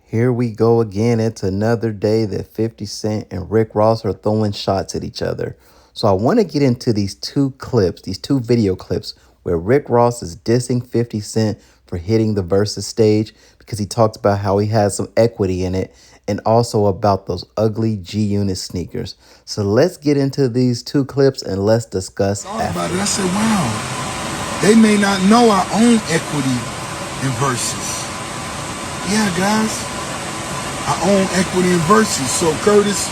Here we go again. It's another day that 50 Cent and Rick Ross are throwing shots at each other. So I want to get into these two clips, these two video clips where Rick Ross is dissing 50 Cent for hitting the Verzuz stage because he talks about how he has some equity in it and also about those ugly G-Unit sneakers. So let's get into these two clips and let's discuss About it. I said, wow, they may not know I own equity in Verzuz. Yeah, guys, I own equity in Verzuz. So Curtis,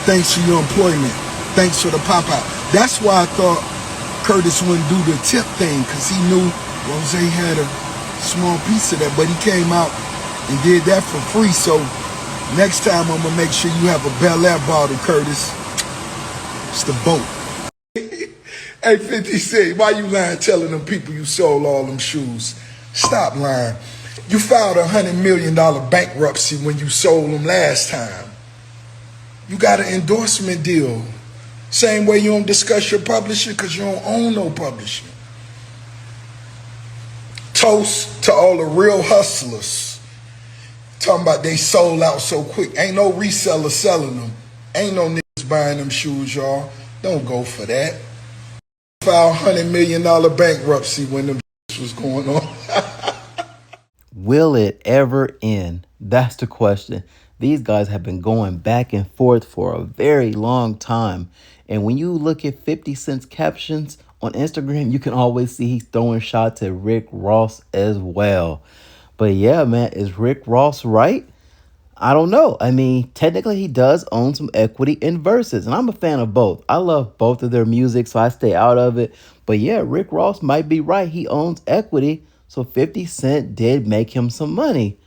thanks for your employment. Thanks for the pop out. That's why I thought Curtis wouldn't do the tip thing, because he knew Rose had a small piece of that, but he came out and did that for free. So next time I'm gonna make sure you have a Bel Air bottle, Curtis. It's the boat. Hey, 50 Cent, why you lying telling them people you sold all them shoes? Stop lying. You filed $100 million bankruptcy when you sold them last time. You got an endorsement deal. Same way you don't discuss your publisher because you don't own no publisher. Toast to all the real hustlers. Talking about they sold out so quick. Ain't no reseller selling them. Ain't no niggas buying them shoes, y'all. Don't go for that. Filed $100 million bankruptcy when the was going on. Will it ever end? That's the question. These guys have been going back and forth for a very long time. And when you look at 50 Cent's captions on Instagram, you can always see he's throwing shots at Rick Ross as well. But yeah, man, is Rick Ross right? I don't know. I mean, technically he does own some equity in Verzuz, and I'm a fan of both. I love both of their music, so I stay out of it. But yeah, Rick Ross might be right. He owns equity, so 50 Cent did make him some money.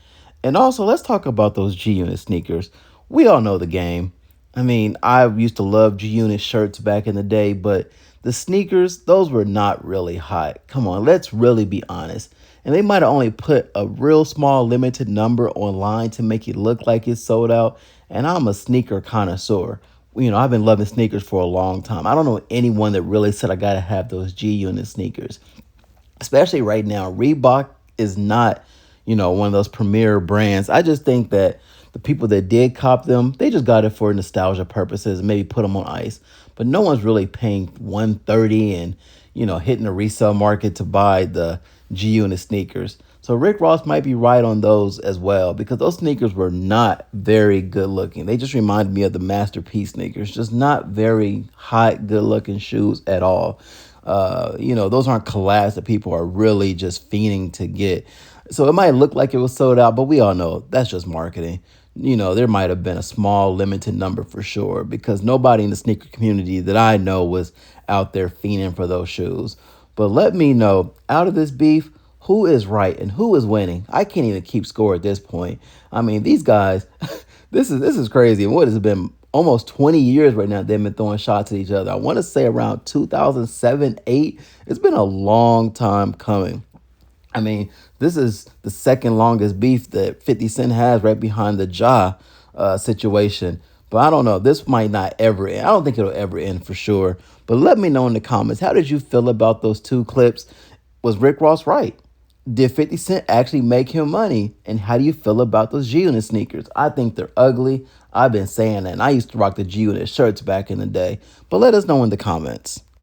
And also, let's talk about those G-Unit sneakers. We all know the game. I mean, I used to love G-Unit shirts back in the day, but the sneakers, those were not really hot. Come on, let's really be honest. And they might have only put a real small limited number online to make it look like it's sold out. And I'm a sneaker connoisseur. You know, I've been loving sneakers for a long time. I don't know anyone that really said I got to have those G-Unit sneakers. Especially right now, Reebok is not, one of those premier brands. I just think that the people that did cop them, they just got it for nostalgia purposes, maybe put them on ice. But no one's really paying 130 and, hitting the resale market to buy the G-Unit sneakers. So Rick Ross might be right on those as well, because those sneakers were not very good looking. They just reminded me of the Masterpiece sneakers, just not very hot, good looking shoes at all. Those aren't collabs that people are really just fiending to get. So it might look like it was sold out, but we all know that's just marketing. There might have been a small limited number for sure, because nobody in the sneaker community that I know was out there fiending for those shoes. But let me know, out of this beef, who is right and who is winning? I can't even keep score at this point. I mean, these guys, this is crazy. And what has it been? Almost 20 years right now they've been throwing shots at each other. I want to say around 2007, 8. It's been a long time coming. I mean, this is the second longest beef that 50 Cent has, right behind the situation. But I don't know. This might not ever end. I don't think it'll ever end for sure. But let me know in the comments, how did you feel about those two clips? Was Rick Ross right? Did 50 Cent actually make him money? And how do you feel about those G-Unit sneakers? I think they're ugly. I've been saying that. And I used to rock the G-Unit shirts back in the day. But let us know in the comments.